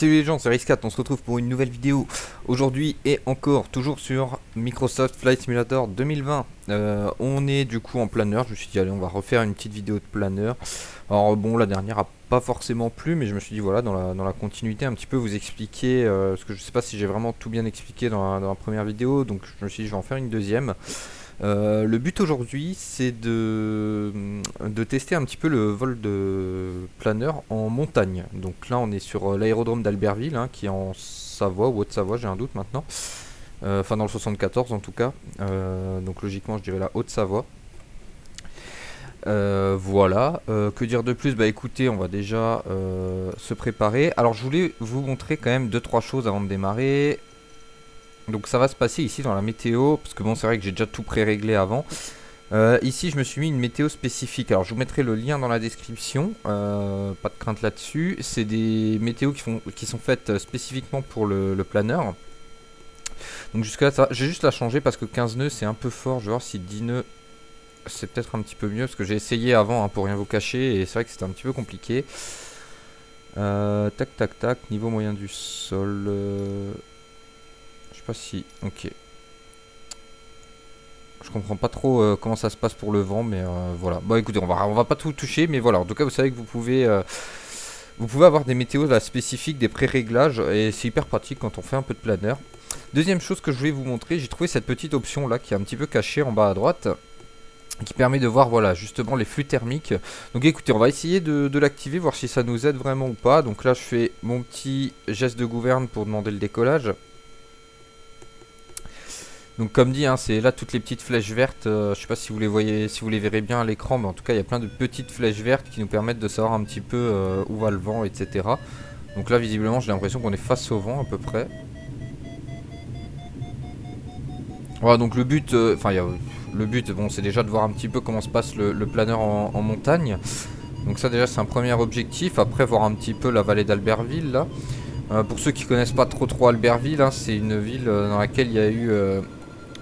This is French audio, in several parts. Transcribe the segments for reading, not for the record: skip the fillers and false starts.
Salut les gens, c'est Rice4, on se retrouve pour une nouvelle vidéo aujourd'hui et encore toujours sur Microsoft Flight Simulator 2020. On est du coup en planeur, je me suis dit allez on va refaire une petite vidéo de planeur. Alors bon, la dernière a pas forcément plu, mais je me suis dit voilà, dans la continuité un petit peu vous expliquer, parce que je sais pas si j'ai vraiment tout bien expliqué dans la première vidéo, donc je me suis dit je vais en faire une deuxième. Le but aujourd'hui c'est de tester un petit peu le vol de planeur en montagne. Donc là on est sur l'aérodrome d'Albertville hein, qui est en Savoie ou Haute-Savoie, j'ai un doute maintenant. Enfin dans le 74 en tout cas. Donc logiquement je dirais la Haute-Savoie. Voilà, que dire de plus? Bah écoutez, on va déjà se préparer. Alors je voulais vous montrer quand même deux trois choses avant de démarrer. Donc ça va se passer ici dans la météo, parce que bon c'est vrai que j'ai déjà tout pré-réglé avant. Ici je me suis mis une météo spécifique, alors je vous mettrai le lien dans la description, pas de crainte là-dessus. C'est des météos qui sont faites spécifiquement pour le planeur. Donc jusque là ça, j'ai juste la changer parce que 15 nœuds c'est un peu fort, je vais voir si 10 nœuds c'est peut-être un petit peu mieux, parce que j'ai essayé avant hein, pour rien vous cacher, et c'est vrai que c'était un petit peu compliqué. Tac tac tac, niveau moyen du sol, je sais pas si, ok. Je comprends pas trop comment ça se passe pour le vent, mais voilà. Bon, écoutez, on va pas tout toucher, mais voilà. En tout cas, vous savez que vous pouvez avoir des météos là, spécifiques, des pré-réglages, et c'est hyper pratique quand on fait un peu de planeur. Deuxième chose que je voulais vous montrer, j'ai trouvé cette petite option là qui est un petit peu cachée en bas à droite, qui permet de voir voilà justement les flux thermiques. Donc écoutez, on va essayer de l'activer, voir si ça nous aide vraiment ou pas. Donc là, je fais mon petit geste de gouverne pour demander le décollage. Donc comme dit, hein, c'est là toutes les petites flèches vertes. Je sais pas si vous les voyez, si vous les verrez bien à l'écran, mais en tout cas il y a plein de petites flèches vertes qui nous permettent de savoir un petit peu où va le vent, etc. Donc là visiblement j'ai l'impression qu'on est face au vent à peu près. Voilà donc le but, le but, bon c'est déjà de voir un petit peu comment se passe le planeur en montagne. Donc ça déjà c'est un premier objectif. Après voir un petit peu la vallée d'Albertville là. Pour ceux qui connaissent pas trop Albertville, hein, c'est une ville dans laquelle il y a eu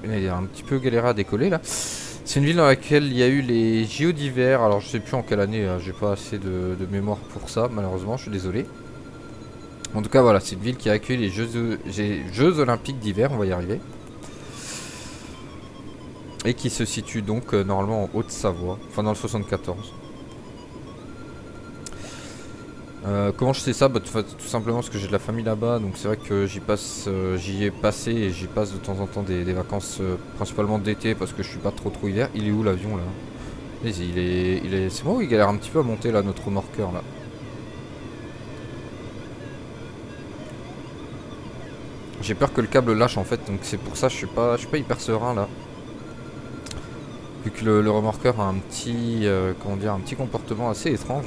il a un petit peu galéré à décoller là. C'est une ville dans laquelle il y a eu les JO d'hiver. Alors je sais plus en quelle année, j'ai pas assez de mémoire pour ça, malheureusement, je suis désolé. En tout cas voilà, c'est une ville qui a accueilli les Jeux Olympiques d'hiver, on va y arriver. Et qui se situe donc normalement en Haute-Savoie, enfin dans le 74. Comment je sais ça? Bah, tout simplement parce que j'ai de la famille là-bas, donc c'est vrai que j'y ai passé et j'y passe de temps en temps des vacances, principalement d'été parce que je suis pas trop hiver. Il est où l'avion là? Vas-y, c'est moi où il galère un petit peu à monter là, notre remorqueur là. J'ai peur que le câble lâche en fait, donc c'est pour ça que je suis pas hyper serein là. Vu que le remorqueur a un petit, comment dire, un petit comportement assez étrange.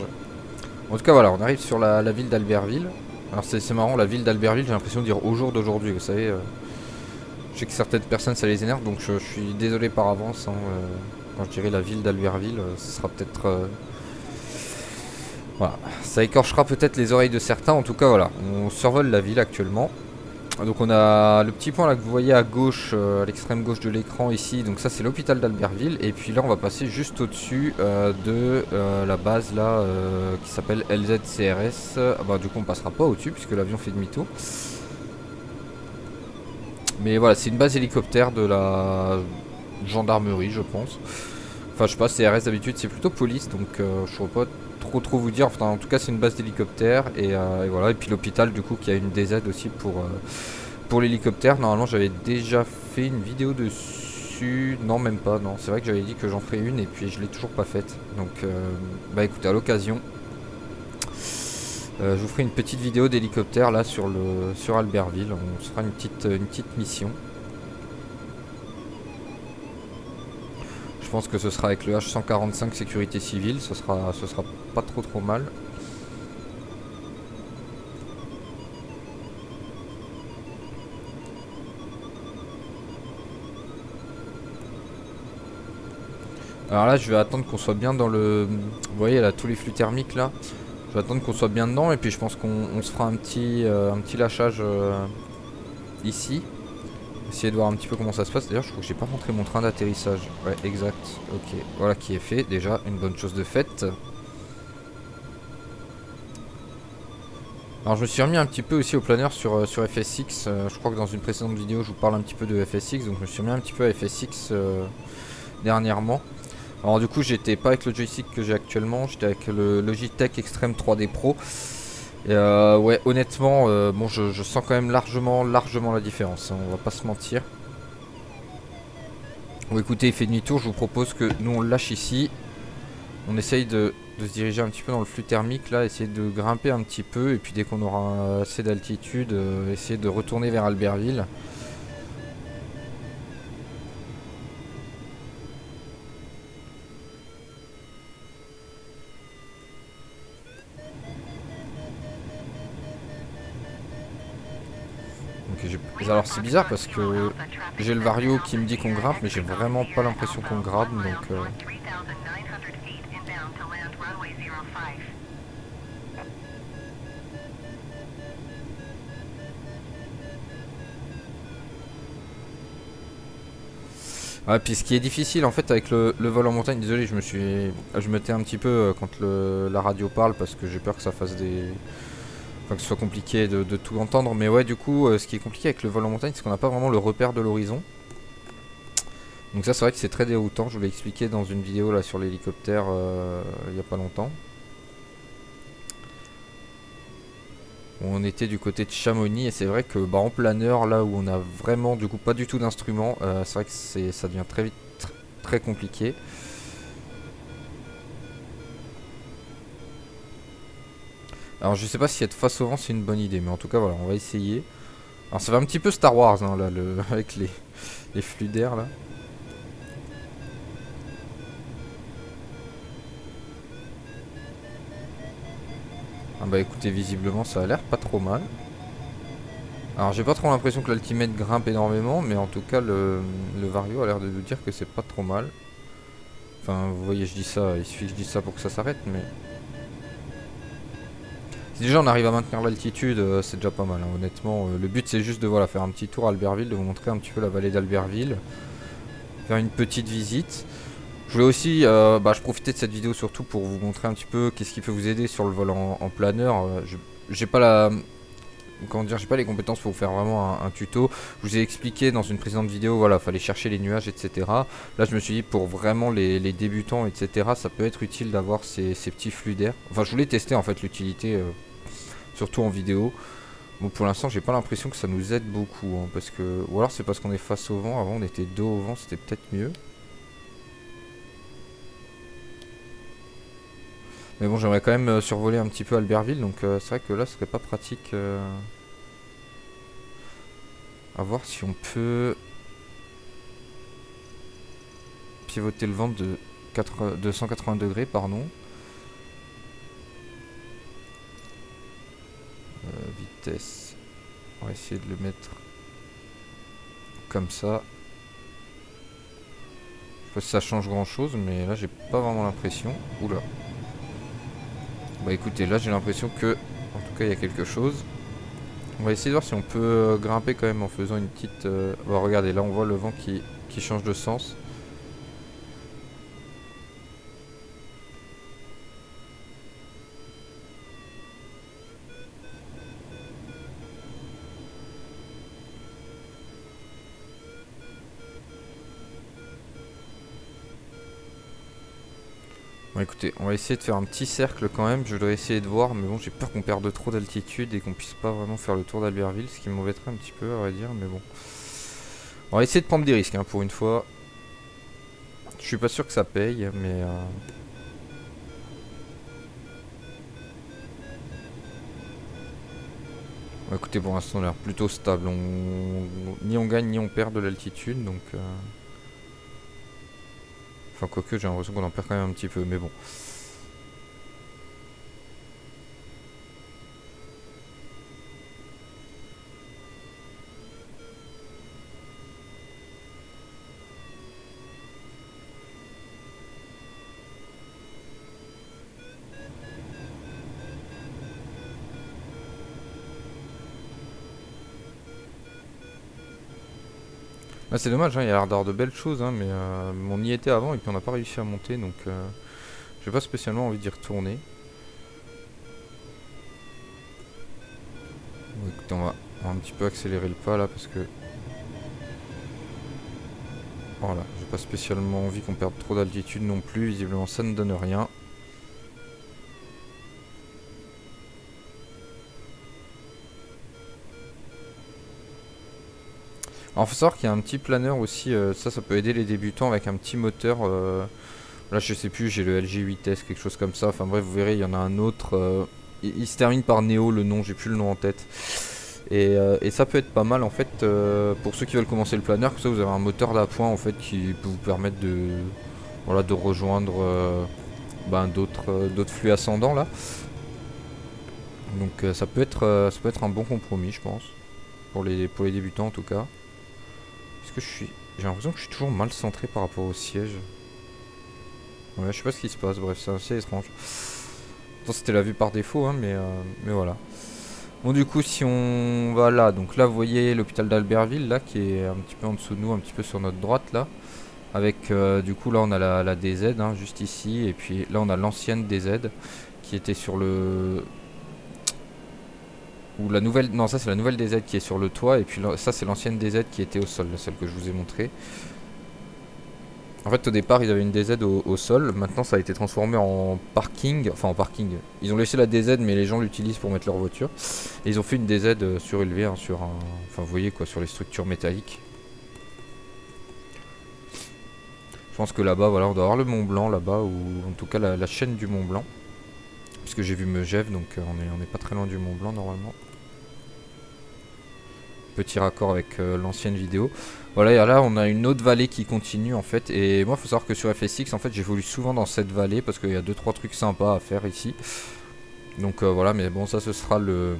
En tout cas voilà, on arrive sur la ville d'Albertville. Alors c'est marrant, la ville d'Albertville, j'ai l'impression de dire au jour d'aujourd'hui, vous savez. Je sais que certaines personnes ça les énerve, donc je suis désolé par avance. Hein, quand je dirai la ville d'Albertville, ce sera peut-être... voilà, ça écorchera peut-être les oreilles de certains. En tout cas voilà, on survole la ville actuellement. Donc on a le petit point là que vous voyez à gauche, à l'extrême gauche de l'écran ici. Donc ça c'est l'hôpital d'Albertville. Et puis là on va passer juste au-dessus de la base là qui s'appelle LZCRS. Ah bah du coup on passera pas au-dessus puisque l'avion fait demi-tour. Mais voilà, c'est une base hélicoptère de la gendarmerie je pense. Enfin je sais pas, CRS d'habitude c'est plutôt police, donc je saurais pas trop vous dire. Enfin en tout cas c'est une base d'hélicoptère et voilà. Et puis l'hôpital du coup qui a une DZ aussi pour l'hélicoptère. Normalement j'avais déjà fait une vidéo dessus. Non même pas, non. C'est vrai que j'avais dit que j'en ferais une et puis je l'ai toujours pas faite. Donc bah écoutez, à l'occasion je vous ferai une petite vidéo d'hélicoptère là sur Albertville. On se fera une petite mission. Je pense que ce sera avec le H145 sécurité civile, ce sera pas trop mal. Alors là je vais attendre qu'on soit bien dans le... Vous voyez là tous les flux thermiques là. Je vais attendre qu'on soit bien dedans et puis je pense qu'on se fera un petit lâchage ici. Essayer de voir un petit peu comment ça se passe. D'ailleurs je crois que j'ai pas montré mon train d'atterrissage. Ouais exact, ok. Voilà qui est fait, déjà une bonne chose de faite. Alors je me suis remis un petit peu aussi au planeur sur FSX. Je crois que dans une précédente vidéo je vous parle un petit peu de FSX, donc je me suis remis un petit peu à FSX dernièrement. Alors du coup j'étais pas avec le joystick que j'ai actuellement, j'étais avec le Logitech Extreme 3D Pro. Et ouais, honnêtement, bon, je sens quand même largement la différence, hein, on va pas se mentir. Bon écoutez, il fait demi-tour, je vous propose que nous on le lâche ici. On essaye de se diriger un petit peu dans le flux thermique là, essayer de grimper un petit peu. Et puis dès qu'on aura assez d'altitude, essayer de retourner vers Albertville. Alors c'est bizarre parce que j'ai le Vario qui me dit qu'on grimpe, mais j'ai vraiment pas l'impression qu'on grimpe, donc ouais, puis ce qui est difficile en fait avec le vol en montagne, désolé, je me tais un petit peu quand la radio parle parce que j'ai peur que ça fasse des, enfin que ce soit compliqué de tout entendre, mais ouais, du coup ce qui est compliqué avec le vol en montagne, c'est qu'on n'a pas vraiment le repère de l'horizon. Donc ça c'est vrai que c'est très déroutant, je vous l'ai expliqué dans une vidéo là sur l'hélicoptère il n'y a pas longtemps. On était du côté de Chamonix et c'est vrai que bah, en planeur là où on a vraiment du coup pas du tout d'instruments, c'est vrai que ça devient très vite très compliqué. Alors je sais pas si être face au vent c'est une bonne idée, mais en tout cas voilà, on va essayer. Alors ça va un petit peu Star Wars hein, là, avec les flux d'air là. Ah bah écoutez, visiblement ça a l'air pas trop mal. Alors j'ai pas trop l'impression que l'Ultimate grimpe énormément, mais en tout cas le Vario a l'air de nous dire que c'est pas trop mal. Enfin vous voyez, je dis ça, il suffit que je dise ça pour que ça s'arrête, mais... Si déjà on arrive à maintenir l'altitude, c'est déjà pas mal, hein, honnêtement. Le but c'est juste de voilà, faire un petit tour à Albertville, de vous montrer un petit peu la vallée d'Albertville. Faire une petite visite. Je voulais aussi, je profitais de cette vidéo surtout pour vous montrer un petit peu qu'est-ce qui peut vous aider sur le vol en planeur. J'ai pas comment dire, j'ai pas les compétences pour vous faire vraiment un tuto. Je vous ai expliqué dans une précédente vidéo, voilà, fallait chercher les nuages, etc. Là, je me suis dit pour vraiment les débutants, etc. Ça peut être utile d'avoir ces petits flux d'air. Enfin, je voulais tester en fait l'utilité, surtout en vidéo. Bon, pour l'instant, j'ai pas l'impression que ça nous aide beaucoup, hein, parce que, ou alors c'est parce qu'on est face au vent. Avant, on était dos au vent, c'était peut-être mieux. Mais bon, j'aimerais quand même survoler un petit peu Albertville, donc c'est vrai que là, ce serait pas pratique. À voir si on peut pivoter le vent de 180 degrés, pardon. Vitesse. On va essayer de le mettre comme ça. Je sais pas si ça change grand chose, mais là, j'ai pas vraiment l'impression. Oula. Bah écoutez, là, j'ai l'impression que, en tout cas, il y a quelque chose. On va essayer de voir si on peut grimper quand même en faisant une petite... Bon, regardez, là, on voit le vent qui change de sens. Bon écoutez, on va essayer de faire un petit cercle quand même, je dois essayer de voir, mais bon j'ai peur qu'on perde trop d'altitude et qu'on puisse pas vraiment faire le tour d'Albertville, ce qui m'embêterait un petit peu à vrai dire, mais bon. On va essayer de prendre des risques hein, pour une fois. Je suis pas sûr que ça paye, mais... Bon, écoutez, pour l'instant on a l'air plutôt stable, ni on gagne ni on perd de l'altitude, donc... Enfin quoique j'ai l'impression qu'on en perd quand même un petit peu, mais bon. Ah, c'est dommage, hein, il y a l'air d'avoir de belles choses, hein, mais on y était avant et puis on n'a pas réussi à monter, donc j'ai pas spécialement envie d'y retourner. Écoutez, on va un petit peu accélérer le pas là parce que... Voilà, j'ai pas spécialement envie qu'on perde trop d'altitude non plus. Visiblement, ça ne donne rien. Alors, faut savoir qu'il y a un petit planeur aussi. Ça peut aider les débutants avec un petit moteur. Là, je sais plus, j'ai le LG 8S, quelque chose comme ça. Enfin bref, vous verrez, il y en a un autre. Il se termine par Neo, le nom, j'ai plus le nom en tête. Et ça peut être pas mal en fait pour ceux qui veulent commencer le planeur. Comme ça, vous avez un moteur d'appoint en fait qui peut vous permettre de rejoindre d'autres flux ascendants là. Donc ça peut être un bon compromis, je pense, pour les débutants en tout cas. Est-ce que j'ai l'impression que je suis toujours mal centré par rapport au siège. Ouais, je sais pas ce qui se passe, bref, c'est assez étrange. Pourtant, c'était la vue par défaut, hein, mais voilà. Bon, du coup, si on va là, donc là, vous voyez l'hôpital d'Albertville, là, qui est un petit peu en dessous de nous, un petit peu sur notre droite, là. Avec, du coup, là, on a la DZ, hein, juste ici. Et puis là, on a l'ancienne DZ, qui était sur le... Ou la nouvelle... Non, ça, c'est la nouvelle DZ qui est sur le toit. Et puis là, ça, c'est l'ancienne DZ qui était au sol, celle que je vous ai montrée. En fait, au départ, ils avaient une DZ au sol. Maintenant, ça a été transformé en parking. Enfin, en parking. Ils ont laissé la DZ, mais les gens l'utilisent pour mettre leur voiture. Et ils ont fait une DZ surélevée hein, sur un... Enfin, vous voyez quoi, sur les structures métalliques. Je pense que là-bas, voilà, on doit avoir le Mont Blanc là-bas, ou en tout cas la chaîne du Mont Blanc. Puisque j'ai vu Megève, donc on est pas très loin du Mont Blanc normalement. Petit raccord avec l'ancienne vidéo. Voilà, et là on a une autre vallée qui continue en fait. Et moi, il faut savoir que sur FSX, en fait, j'évolue souvent dans cette vallée parce qu'il y a 2-3 trucs sympas à faire ici. Donc voilà, mais bon, ça ce sera le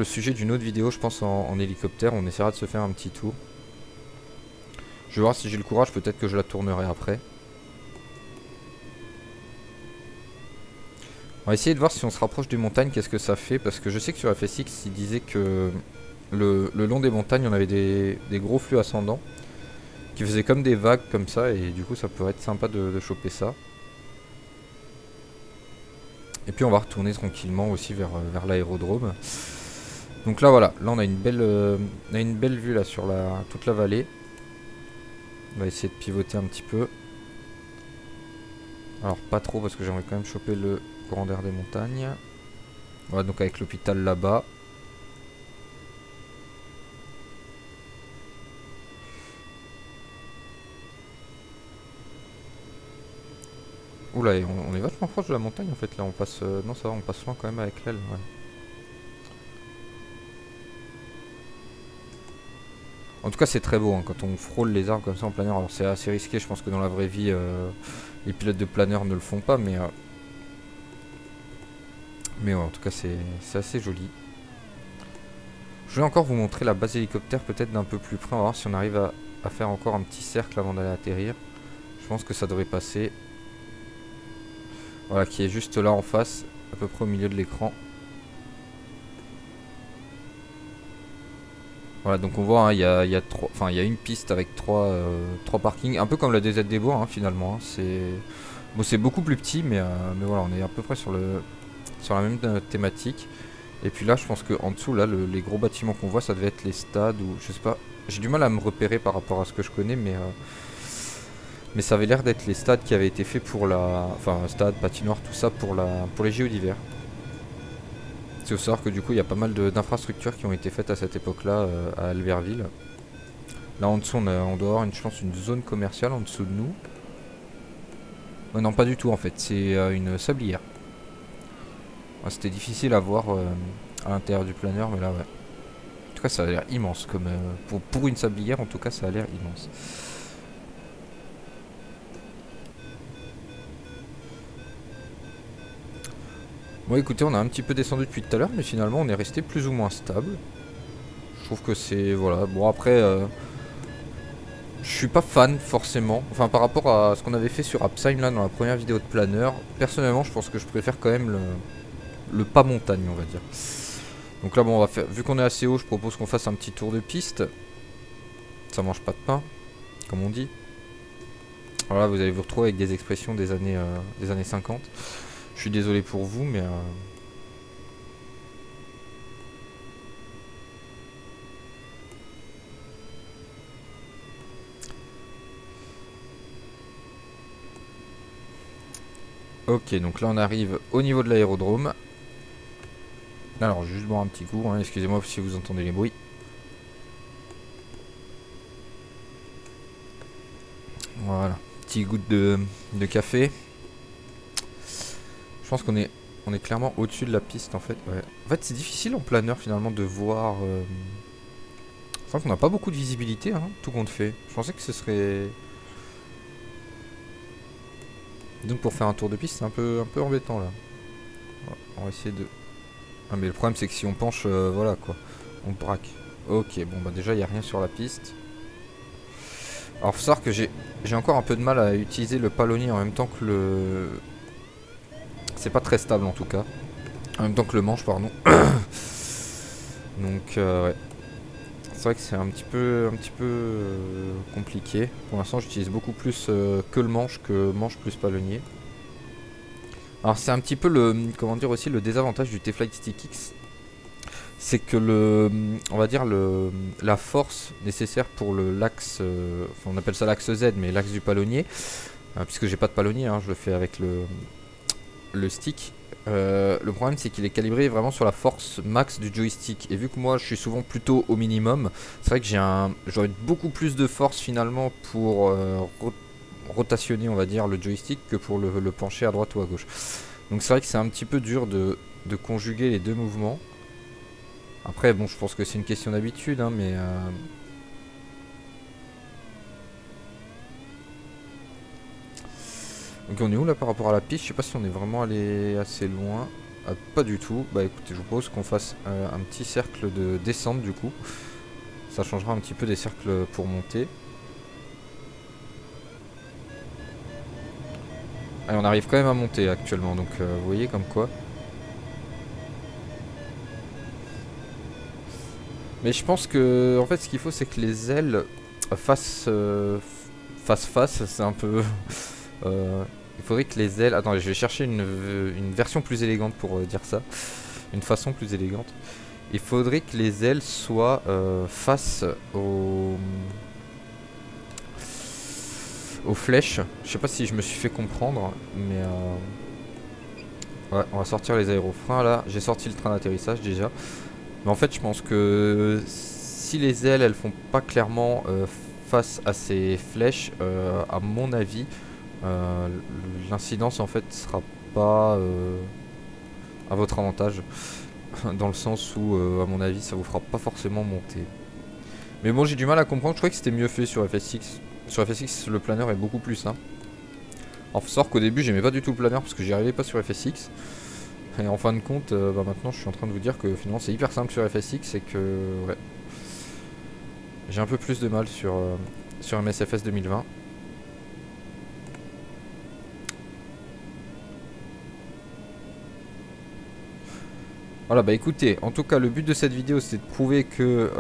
sujet d'une autre vidéo, je pense, en hélicoptère. On essaiera de se faire un petit tour. Je vais voir si j'ai le courage, peut-être que je la tournerai après. On va essayer de voir si on se rapproche des montagnes, qu'est-ce que ça fait. Parce que je sais que sur FSX, il disait que le long des montagnes, on avait des gros flux ascendants qui faisaient comme des vagues comme ça. Et du coup, ça pourrait être sympa de choper ça. Et puis on va retourner tranquillement aussi vers l'aérodrome. Donc là, voilà. Là, on a une belle vue là sur toute la vallée. On va essayer de pivoter un petit peu. Alors pas trop parce que j'aimerais quand même choper le courant d'air des montagnes. Voilà, donc avec l'hôpital là-bas. Oula, et on est vachement proche de la montagne en fait là. On passe... non ça va, on passe loin quand même avec l'aile. Ouais. En tout cas c'est très beau hein, quand on frôle les arbres comme ça en planeur. Alors c'est assez risqué, je pense que dans la vraie vie les pilotes de planeur ne le font pas, mais ouais, en tout cas c'est assez joli. Je vais encore vous montrer la base hélicoptère peut-être d'un peu plus près. On va voir si on arrive à faire encore un petit cercle avant d'aller atterrir. Je pense que ça devrait passer. Voilà, qui est juste là en face, à peu près au milieu de l'écran. Voilà, donc on voit, hein, il y a une piste avec trois parkings, un peu comme la DZ des Bois hein, finalement. Hein. C'est beaucoup plus petit, mais voilà, on est à peu près sur la même thématique. Et puis là, je pense qu'en dessous, là, les gros bâtiments qu'on voit, ça devait être les stades ou je sais pas. J'ai du mal à me repérer par rapport à ce que je connais, mais ça avait l'air d'être les stades qui avaient été faits pour enfin, stade, patinoire, tout ça pour les JO d'hiver. Il faut savoir que du coup il y a pas mal d'infrastructures qui ont été faites à cette époque-là à Albertville. Là en dessous on doit avoir une zone commerciale en dessous de nous. Non pas du tout en fait, c'est une sablière. Ouais, c'était difficile à voir à l'intérieur du planeur mais là ouais. En tout cas ça a l'air immense comme pour une sablière en tout cas ça a l'air immense. Bon écoutez on a un petit peu descendu depuis tout à l'heure mais finalement on est resté plus ou moins stable. Je trouve que c'est... Voilà. Bon après... je suis pas fan forcément. Enfin par rapport à ce qu'on avait fait sur Absheim là dans la première vidéo de planeur. Personnellement je pense que je préfère quand même le pas montagne on va dire. Donc là bon on va faire... Vu qu'on est assez haut je propose qu'on fasse un petit tour de piste. Ça mange pas de pain. Comme on dit. Voilà vous allez vous retrouver avec des expressions des années 50. Je suis désolé pour vous mais... Ok, donc là on arrive au niveau de l'aérodrome. Alors, je vais juste boire un petit coup, hein, excusez-moi si vous entendez les bruits. Voilà, petit goutte de café. Je pense on est clairement au-dessus de la piste en fait. Ouais. En fait, c'est difficile en planeur finalement de voir. C'est vrai qu'on n'a pas beaucoup de visibilité, hein, tout compte fait. Je pensais que ce serait. Donc pour faire un tour de piste, c'est un peu embêtant là. On va essayer de. Ah, mais le problème c'est que si on penche, voilà quoi, on braque. Ok, bon bah déjà il n'y a rien sur la piste. Alors faut savoir que j'ai encore un peu de mal à utiliser le palonnier en même temps que le. C'est pas très stable en tout cas. En même temps que le manche, pardon. Donc ouais. C'est vrai que c'est un petit peu compliqué. Pour l'instant j'utilise beaucoup plus que le manche plus palonnier. Alors c'est un petit peu le, comment dire aussi, le désavantage du T-Flight Stick X. C'est que on va dire la force nécessaire pour l'axe, enfin, on appelle ça l'axe Z, mais l'axe du palonnier, puisque j'ai pas de palonnier, hein, je le fais avec le stick. Le problème c'est qu'il est calibré vraiment sur la force max du joystick, et vu que moi je suis souvent plutôt au minimum, c'est vrai que j'aurais beaucoup plus de force finalement pour rotationner, on va dire, le joystick que pour le pencher à droite ou à gauche. Donc c'est vrai que c'est un petit peu dur de conjuguer les deux mouvements. Après bon, je pense que c'est une question d'habitude, hein, mais donc on est où là par rapport à la piste? Je sais pas si on est vraiment allé assez loin. Ah, pas du tout. Bah écoutez, je vous propose qu'on fasse un petit cercle de descente du coup. Ça changera un petit peu des cercles pour monter. Allez, on arrive quand même à monter actuellement, donc vous voyez comme quoi. Mais je pense que en fait ce qu'il faut c'est que les ailes fassent face, c'est un peu... il faudrait que les ailes... Attendez, je vais chercher une version plus élégante pour dire ça. Une façon plus élégante. Il faudrait que les ailes soient face aux flèches. Je sais pas si je me suis fait comprendre, mais... ouais, on va sortir les aérofreins là. J'ai sorti le train d'atterrissage déjà. Mais en fait, je pense que si les ailes elles font pas clairement face à ces flèches, à mon avis, l'incidence en fait sera pas à votre avantage. Dans le sens où, à mon avis, ça vous fera pas forcément monter. Mais bon, j'ai du mal à comprendre. Je croyais que c'était mieux fait sur FSX. Sur FSX, le planeur est beaucoup plus simple. Alors, faut savoir qu'au début, j'aimais pas du tout le planeur parce que j'y arrivais pas sur FSX. Et en fin de compte, bah maintenant je suis en train de vous dire que finalement c'est hyper simple sur FSX et que ouais, j'ai un peu plus de mal sur MSFS 2020. Voilà, bah écoutez, en tout cas le but de cette vidéo c'est de prouver que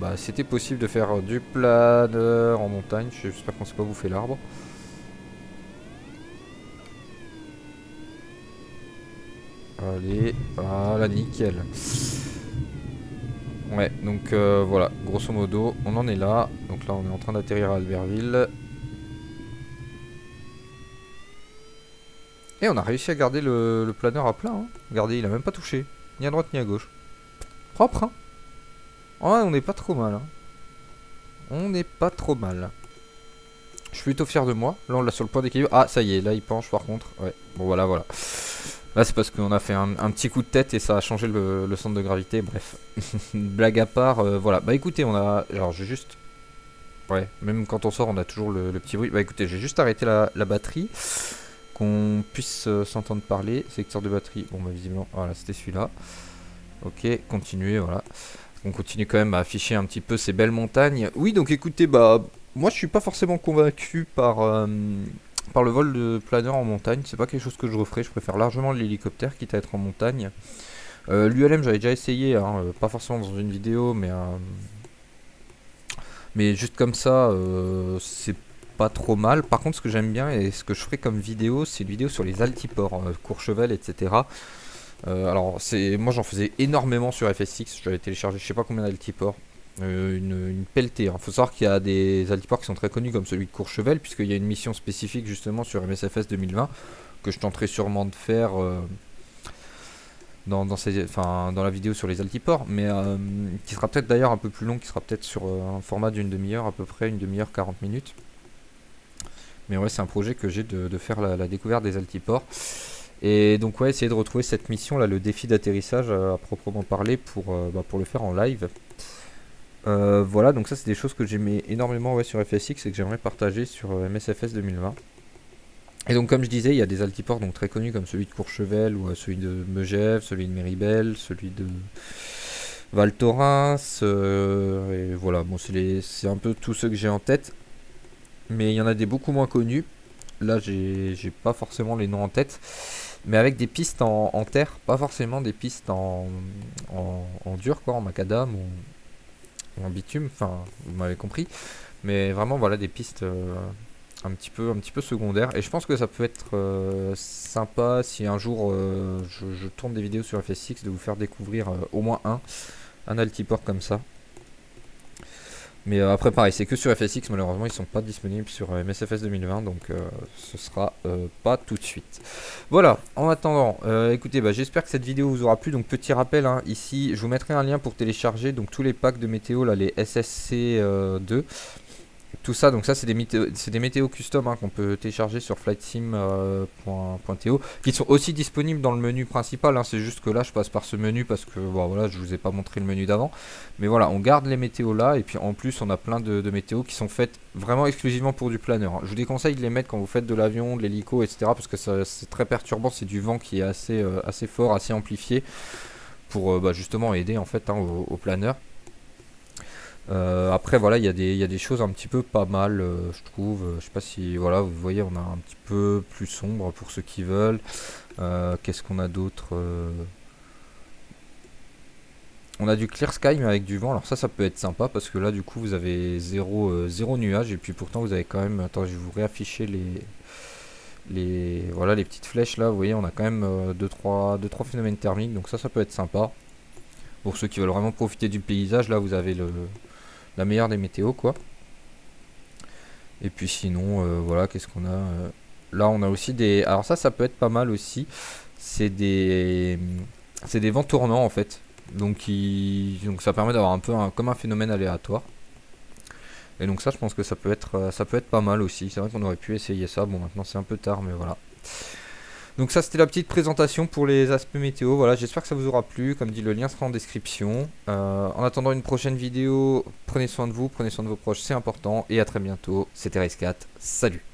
bah, c'était possible de faire du planeur en montagne. J'espère qu'on s'est pas bouffé l'arbre. Allez, voilà, nickel. Ouais, donc voilà, grosso modo, on en est là. Donc là, on est en train d'atterrir à Albertville. Et on a réussi à garder le planeur à plat. Hein. Regardez, il a même pas touché. Ni à droite, ni à gauche. Propre, hein. Ouais, on n'est pas trop mal. Hein. On n'est pas trop mal. Je suis plutôt fier de moi. Là, on l'a sur le point d'équilibre. Ah, ça y est, là, il penche par contre. Ouais, bon, voilà, voilà. Là, c'est parce qu'on a fait un petit coup de tête et ça a changé le centre de gravité. Bref, blague à part, voilà. Bah écoutez, on a... Alors, j'ai juste... Ouais, même quand on sort, on a toujours le petit bruit. Bah écoutez, j'ai juste arrêté la batterie. Qu'on puisse s'entendre parler. Secteur de batterie. Bon, bah visiblement, voilà, c'était celui-là. Ok, continuer, voilà. On continue quand même à afficher un petit peu ces belles montagnes. Oui, donc écoutez, bah... Moi, je suis pas forcément convaincu par le vol de planeur en montagne. C'est pas quelque chose que je referai. Je préfère largement l'hélicoptère, quitte à être en montagne. L'ULM, j'avais déjà essayé, hein, pas forcément dans une vidéo, mais juste comme ça, c'est pas trop mal. Par contre, ce que j'aime bien et ce que je ferai comme vidéo, c'est une vidéo sur les altiports, Courchevel, etc. Alors, moi j'en faisais énormément sur FSX. J'avais téléchargé je sais pas combien d'altiports. Une pelletée. Faut savoir qu'il y a des altiports qui sont très connus comme celui de Courchevel, puisqu'il y a une mission spécifique justement sur MSFS 2020 que je tenterai sûrement de faire dans la vidéo sur les altiports, mais qui sera peut-être d'ailleurs un peu plus long, qui sera peut-être sur un format d'une demi-heure à peu près, une demi-heure 40 minutes. Mais ouais, c'est un projet que j'ai de faire la découverte des altiports. Et donc ouais, essayer de retrouver cette mission là, le défi d'atterrissage à proprement parler pour le faire en live. Voilà, donc ça c'est des choses que j'aimais énormément sur FSX et que j'aimerais partager sur MSFS 2020. Et donc comme je disais, il y a des altiports donc très connus comme celui de Courchevel ou celui de Megève, celui de Méribel, celui de Val Thorens, et voilà, bon c'est un peu tous ceux que j'ai en tête. Mais il y en a des beaucoup moins connus. Là j'ai pas forcément les noms en tête. Mais avec des pistes en terre, pas forcément des pistes en dur quoi, en macadam ou en bitume, enfin vous m'avez compris. Mais vraiment voilà des pistes un petit peu secondaires. Et je pense que ça peut être sympa si un jour je tourne des vidéos sur FSX de vous faire découvrir au moins un altiport comme ça. Mais après pareil, c'est que sur FSX, malheureusement ils sont pas disponibles sur MSFS 2020, donc ce sera pas tout de suite. Voilà, en attendant, écoutez, j'espère que cette vidéo vous aura plu. Donc petit rappel, hein, ici je vous mettrai un lien pour télécharger donc tous les packs de météo, là, les SSC 2. Tout ça, donc ça c'est des météos custom qu'on peut télécharger sur flightsim.to, qui sont aussi disponibles dans le menu principal. C'est juste que là je passe par ce menu parce que voilà, je vous ai pas montré le menu d'avant. Mais voilà, on garde les météos là, et puis en plus on a plein de météos qui sont faites vraiment exclusivement pour du planeur. Je vous déconseille de les mettre quand vous faites de l'avion, de l'hélico, etc. parce que c'est très perturbant, c'est du vent qui est assez fort, assez amplifié pour justement aider en fait au planeur. Après voilà, il y a des choses un petit peu pas mal, je trouve. Je sais pas si voilà, vous voyez, on a un petit peu plus sombre pour ceux qui veulent. Qu'est-ce qu'on a d'autre? On a du clear sky mais avec du vent. Alors ça peut être sympa parce que là du coup vous avez zéro nuage, et puis pourtant vous avez quand même, attends, je vais vous réafficher voilà, les petites flèches là. Vous voyez, on a quand même 2-3 phénomènes thermiques, donc ça peut être sympa pour ceux qui veulent vraiment profiter du paysage. Là vous avez la meilleure des météos quoi. Et puis sinon voilà, qu'est-ce qu'on a là? On a aussi alors ça peut être pas mal aussi. C'est des vents tournants en fait, donc ça permet d'avoir un peu comme un phénomène aléatoire. Et donc ça, je pense que ça peut être pas mal aussi. C'est vrai qu'on aurait pu essayer ça. Bon, maintenant c'est un peu tard, mais voilà. Donc ça, c'était la petite présentation pour les aspects météo. Voilà, j'espère que ça vous aura plu. Comme dit, le lien sera en description. En attendant une prochaine vidéo, prenez soin de vous, prenez soin de vos proches, c'est important. Et à très bientôt. C'était Race4. Salut.